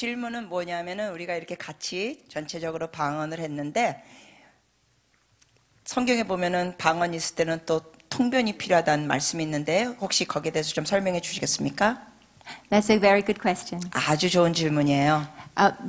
질문은 뭐냐면은 우리가 이렇게 같이 전체적으로 방언을 했는데 성경에 보면은 방언이 있을 때는 또 통변이 필요하다는 말씀이 있는데 혹시 거기에 대해서 좀 설명해 주시겠습니까? That's a very good question. 아주 좋은 질문이에요.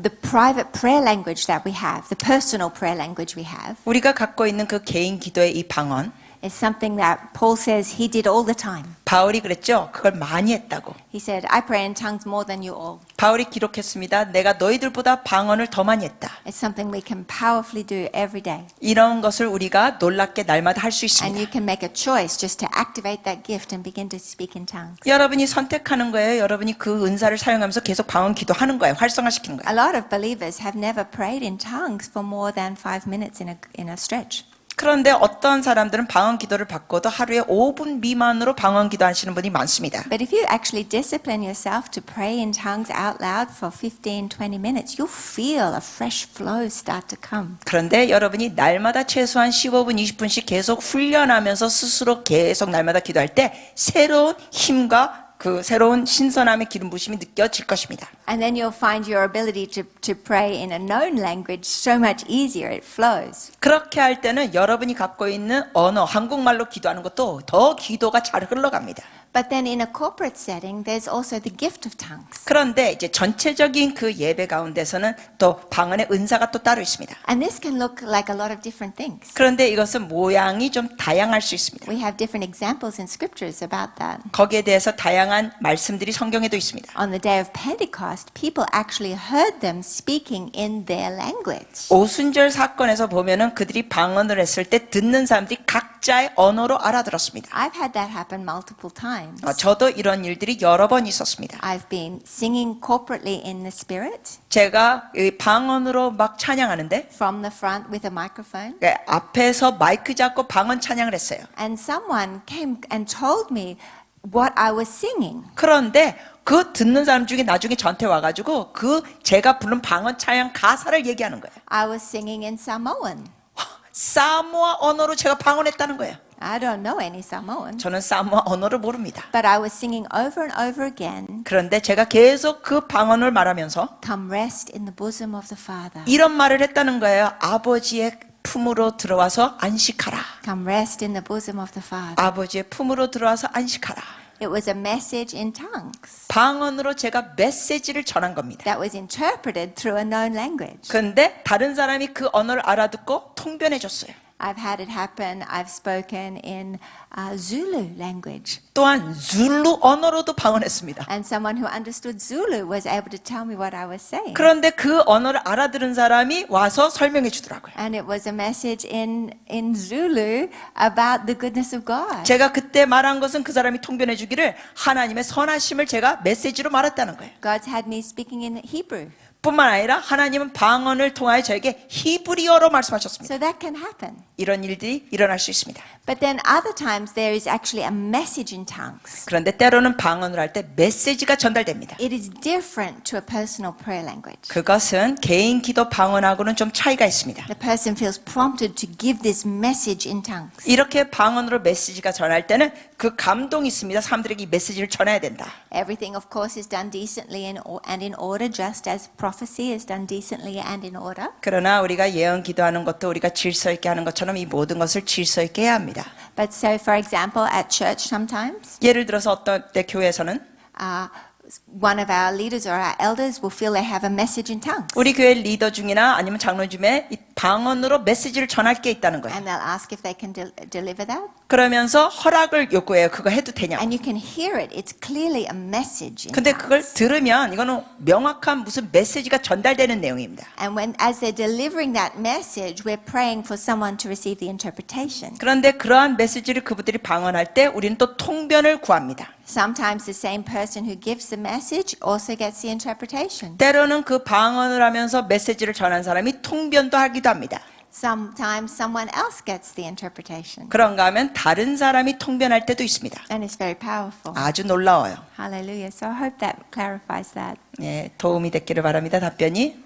The private prayer language that we have, the personal prayer language we have, 우리가 갖고 있는 그 개인 기도의 이 방언, is something that Paul says he did all the time. 바울이 그랬죠? 그걸 많이 했다고. He said, I pray in tongues more than you all. 바울이 기록했습니다. 내가 너희들보다 방언을 더 많이 했다. It's something we can powerfully do every day. 이런 것을 우리가 놀랍게 날마다 할 수 And you 있습니다. can make a choice just to activate that gift and begin to speak in tongues. 여러분이 선택하는 거예요. 여러분이 그 은사를 사용하면서 계속 방언 기도하는 거예요. 활성화시키는 거예요. A lot of believers have never prayed in tongues for more than 5 minutes in a stretch. 그런데 어떤 사람들은 방언 기도를 받고도 하루에 5분 미만으로 방언 기도하시는 분이 많습니다. But if you actually discipline yourself to pray in tongues out loud for 15, 20 minutes, you'll feel a fresh flow start to come. 그런데 여러분이 날마다 최소한 15분, 20분씩 계속 훈련하면서 스스로 계속 날마다 기도할 때 새로운 힘과 그 새로운 신선함의 기름 부심이 느껴질 것입니다. And then you'll find your ability to pray in a known language so much easier. It flows. 그렇게 할 때는 여러분이 갖고 있는 언어, 한국말로 기도하는 것도 더 기도가 잘 흘러갑니다. But then in a corporate setting, there's also the gift of tongues. 그런데 이제 전체적인 그 예배 가운데서는 또 방언의 은사가 또 따로 있습니다. And this can look like a lot of different things. 그런데 이것은 모양이 좀 다양할 수 있습니다. We have different examples in scriptures about that. 거기에 대해서 다양한 말씀들이 성경에도 있습니다. On the day of Pentecost, people actually heard them speaking in their language. 오순절 사건에서 보면은 그들이 방언을 했을 때 듣는 사람들이 각자의 언어로 알아들었습니다. I've had that happen multiple times. 저도 이런 일들이 여러 번 있었습니다. I've been singing corporately in the Spirit 제가 이 방언으로 막 찬양하는데 from the front with a microphone. 앞에서 마이크 잡고 방언 찬양을 했어요. And someone came and told me what I was singing. 그런데 그 듣는 사람 중에 나중에 저한테 와가지고 그 제가 부른 방언 찬양 가사를 얘기하는 거예요. I was singing in Samoan. 사모아 언어로 제가 방언했다는 거예요. I don't know any Samoan. 저는 사모아 언어를 모릅니다. But I was singing over and over again, 그런데 제가 계속 그 방언을 말하면서 come rest in the bosom of the Father. 이런 말을 했다는 거예요. 아버지의 품으로 들어와서 안식하라. Come rest in the bosom of the Father. 아버지의 품으로 들어와서 안식하라. It was a message in tongues 방언으로 제가 메시지를 전한 겁니다. that was interpreted through a known language. 그런데 다른 사람이 그 언어를 알아듣고 통변해 줬어요. I've had it happen. I've spoken in Zulu language. 또한 줄루 언어로도 방언했습니다. And someone who understood Zulu was able to tell me what I was saying. 그런데 그 언어를 알아들은 사람이 와서 설명해 주더라고요. And it was a message in Zulu about the goodness of God. 제가 그때 말한 것은 그 사람이 통변해 주기를 하나님의 선하심을 제가 메시지로 말했다는 거예요. God's had me speaking in Hebrew. 뿐만 아니라 하나님은 방언을 통하여 저에게 히브리어로 말씀하셨습니다. So that can happen. 이런 일들이 일어날 수 있습니다. But then other times there is actually a message in tongues. 그런데 때로는 방언을 할 때 메시지가 전달됩니다. It is different to a personal prayer language. 그것은 개인 기도 방언하고는 좀 차이가 있습니다. The person feels prompted to give this message in tongues. 이렇게 방언으로 메시지가 전할 때는 그 감동이 있습니다. 사람들에게 이 메시지를 전해야 된다. Everything, of course, is done decently and in order, just as prophecy is done decently and in order. 그러나 우리가 예언 기도하는 것도 우리가 질서 있게 하는 것처럼 이 모든 것을 질서 있게 해야 합니다. But so, for example, at church sometimes, 예를 들어서 어떤 때 교회에서는 one of our leaders or our elders will feel they have a message in tongues. 우리 교회 리더 중이나 아니면 장로 중에 이 방언으로 메시지를 전할 게 있다는 거예요. And they'll ask if they can deliver that. 그러면서 허락을 요구해요. 그거 해도 되냐고. And you can hear it. It's clearly a message in 근데 그걸 tongues. 들으면 이거는 명확한 무슨 메시지가 전달되는 내용입니다. And as they're delivering that message, we're praying for someone to receive the interpretation. 그런데 그러한 메시지를 그분들이 방언할 때 우리는 또 통변을 구합니다. Sometimes the same person who gives the message also gets the interpretation. 때로는 그 방언을 하면서 메시지를 전한 사람이 통변도 하기도 합니다. Sometimes someone else gets the interpretation. 그런가 하면 다른 사람이 통변할 때도 있습니다. And it's very powerful. 아주 놀라워요. Hallelujah. So I hope that clarifies that. 예, 도움이 됐기를 바랍니다. 답변이.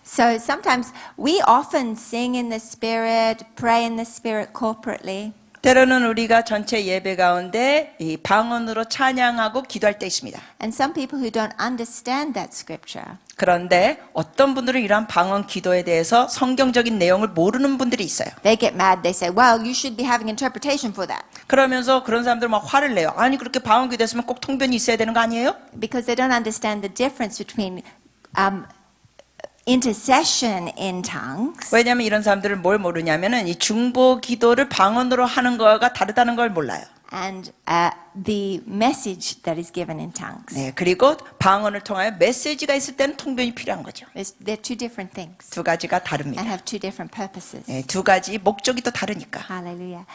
So sometimes we often sing in the Spirit, pray in the Spirit corporately. 때로는 우리가 전체 예배 가운데 이 방언으로 찬양하고 기도할 때 있습니다. And some people who don't understand that scripture, 그런데 어떤 분들은 이러한 방언 기도에 대해서 성경적인 내용을 모르는 분들이 있어요. they get mad. They say, well, you should be having interpretation for that. 그러면서 그런 사람들 막 화를 내요. 아니 그렇게 방언 기도했으면 꼭 통변이 있어야 되는 거 아니에요? Because they don't understand the difference between intercession in tongues 왜냐하면 이런 사람들은 뭘 모르냐면은 이 중보 기도를 방언으로 하는 거가 다르다는 걸 몰라요. and the message that is given in tongues. 네, 그리고 방언을 통하여 메시지가 있을 때는 통변이 필요한 거죠. They're two different things 두 가지가 and 다릅니다. have two different purposes. 네, 두 가지 목적이 또 다르니까. Hallelujah.